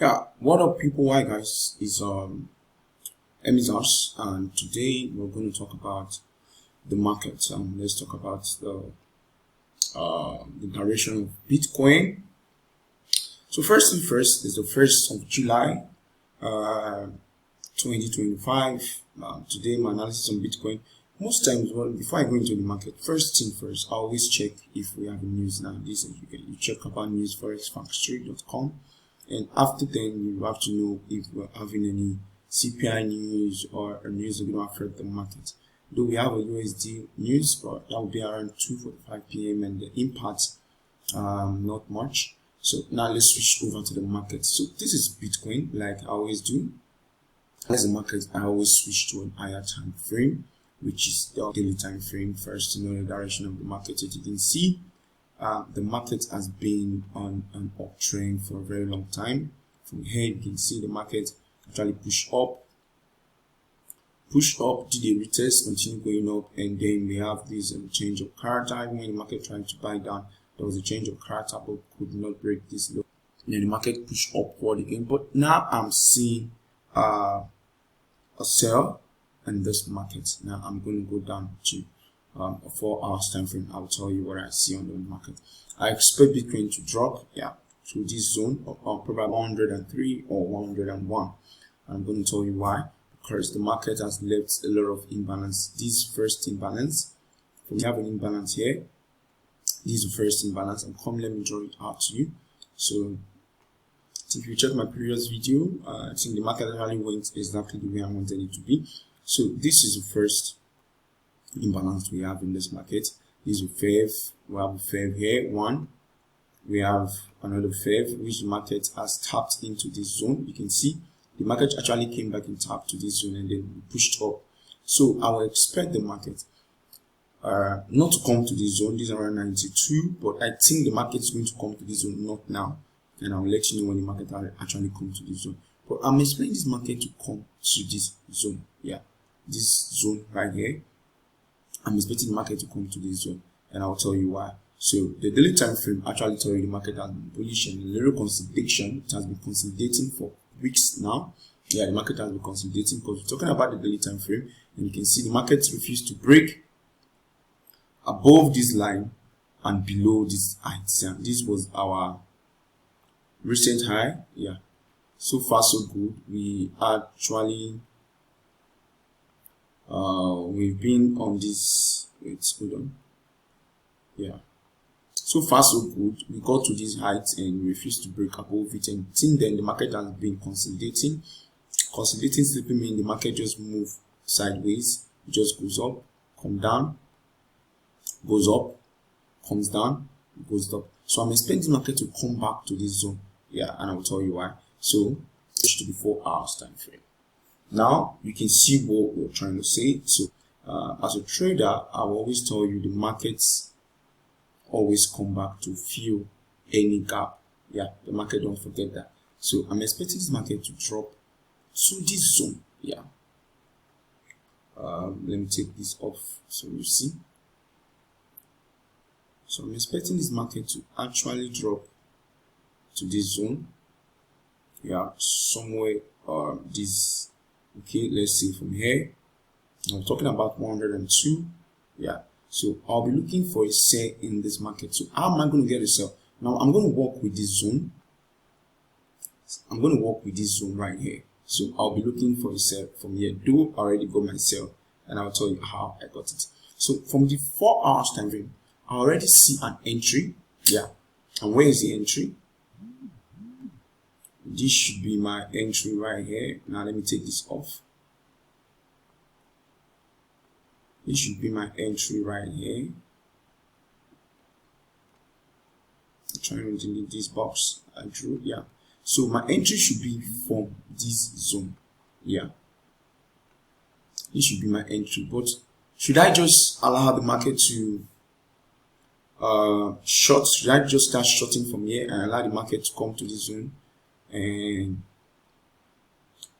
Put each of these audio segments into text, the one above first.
Yeah, what up people? Hi guys, it's EMMY'S, and today we're going to talk about the market. Let's talk about the direction of Bitcoin. So first thing first is the 1st of July, 2025. Today my analysis on Bitcoin. Most times, before I go into the market, first thing first, I always check if we have news. Now, this is you check about news forexfactory.com. And after then, you have to know if we're having any CPI news or news that will affect the market. Though we have a USD news, but that will be around 2:45 p.m. and the impact not much. So now let's switch over to the market. So this is Bitcoin, like I always do. As a market, I always switch to an higher time frame, which is the daily time frame first to know the direction of the market. As you can see, the market has been on an uptrend for a very long time. From here, you can see the market actually push up, did a retest, continue going up, and then we have this change of character. When the market trying to buy down, there was a change of character, but could not break this low. And then the market pushed upward again. But now I'm seeing a sell in this market. Now I'm going to go down to a 4 hours time frame. I'll tell you what I see on the market. I expect Bitcoin to drop, to this zone of probably 103 or 101. I'm going to tell you why. Because the market has left a lot of imbalance. This first imbalance, we have an imbalance here. This is the first imbalance, and let me draw it out to you. So if you check my previous video, I think the market actually went exactly the way I wanted it to be. So this is the first imbalance we have in this market. This is a FEV. We have a FEV here, one. We have another FEV, which the market has tapped into this zone. You can see the market actually came back and tapped to this zone and then pushed up. So I will expect the market not to come to this zone. This is around 92, but I think the market is going to come to this zone, not now. And I'll let you know when the market actually comes to this zone. But I'm expecting this market to come to this zone. This zone right here. I'm expecting the market to come to this zone, and I'll tell you why. So the daily time frame actually tells you the market has been bullish and a little consolidation. It has been consolidating for weeks now. The market has been consolidating because we're talking about the daily time frame, and you can see the market refused to break above this line and below this height. This was our recent high. So far so good. We actually we've been on this, hold on. So far so good. We got to this height and refused to break above it, and since then the market has been consolidating simply means the market just move sideways. It just goes up, come down, goes up, comes down, goes up. So I'm expecting the market to come back to this zone, and I will tell you why. So it should be 4 hours time frame. Now you can see what we're trying to say. So as a trader, I will always tell you the markets always come back to fill any gap. The market, don't forget that. So I'm expecting this market to drop to this zone. Let me take this off so you see. So I'm expecting this market to actually drop to this zone. Somewhere this. Okay, let's see from here. I'm talking about 102. So I'll be looking for a sell in this market. So how am I going to get a sell? Now I'm going to work with this zone. I'm going to work with this zone right here. So I'll be looking for a sell from here. I already got my sell, and I'll tell you how I got it. So from the 4 hours time frame, I already see an entry. And where is the entry? This should be my entry right here. Now let me take this off. This should be my entry right here. I'm trying to delete this box I drew. So my entry should be from this zone. This should be my entry. But should I just allow the market to short? Should I just start shorting from here and allow the market to come to this zone? And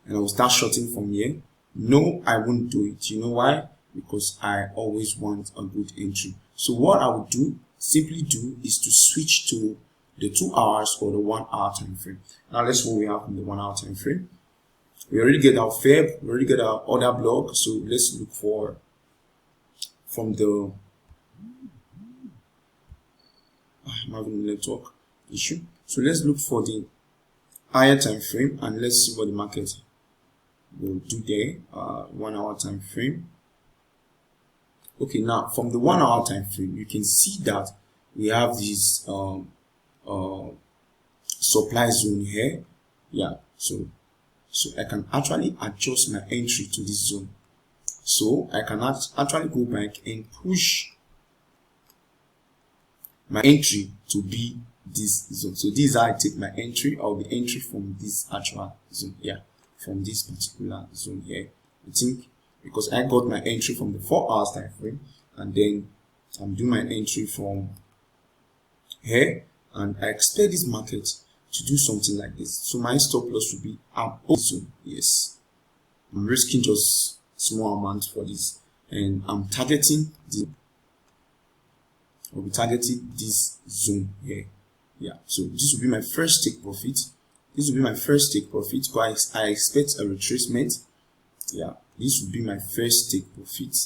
I will start shorting from here? No, I won't do it. You know why? Because I always want a good entry. So what I would simply do is to switch to the 2 hours or the 1 hour time frame. Now let's see what we have in the 1 hour time frame. We already get our Feb, we already get our order block, so let's look for from the I'm having a network issue. So let's look for the higher time frame and let's see what the market will do there. 1 hour time frame. Okay, now from the 1 hour time frame, you can see that we have this supply zone here. Yeah, so I can actually adjust my entry to this zone. So I can actually go back and push my entry to be this zone. So this is how I take my entry. I'll be entry from this actual zone. Yeah, from this particular zone here. I think because I got my entry from the 4 hours time frame, and then I'm doing my entry from here, and I expect this market to do something like this. So my stop loss will be above zone. Yes, I'm risking just small amount for this, and I'm targeting the I'll be targeting this zone here. Yeah, so this will be my first take profit. This will be my first take profit because I expect a retracement. Yeah, this will be my first take profit.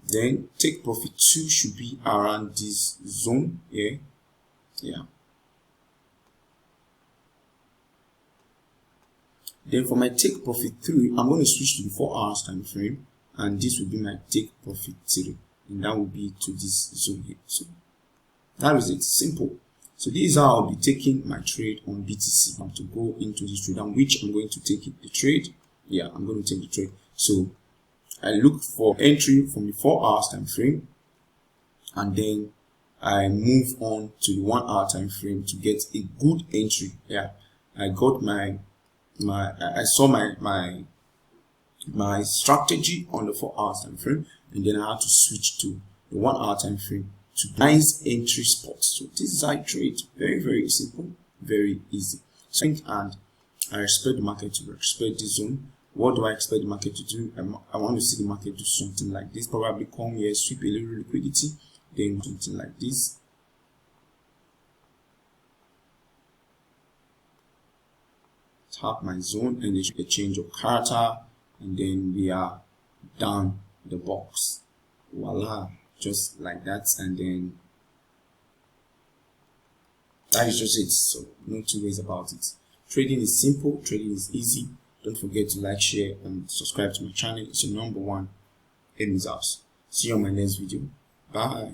Then take profit 2 should be around this zone here. Yeah. Then for my take profit 3, I'm going to switch to the 4 hours time frame, and this will be my take profit 3, and that will be to this zone here. So that is it, simple. So this is how I'll be taking my trade on BTC. I'm to go into this trade, and which I'm going to take the trade. Yeah, I'm going to take the trade. So I look for entry from the 4 hours time frame, and then I move on to the 1 hour time frame to get a good entry. Yeah, I got I saw my strategy on the 4 hours time frame, and then I had to switch to the 1 hour time frame to nice entry spots. So this is how I trade. Very, very simple, very easy. So, and I expect the market to respect this zone. What do I expect the market to do? I want to see the market do something like this. Probably come here, sweep a little liquidity, then something like this. Tap my zone, and a change of character, and then we are down the box. Voila, just like that, and then that is just it. So no two ways about it. Trading is simple, trading is easy. Don't forget to like, share, and subscribe to my channel. It's your #1 EMMY'S. See you on my next video. Bye.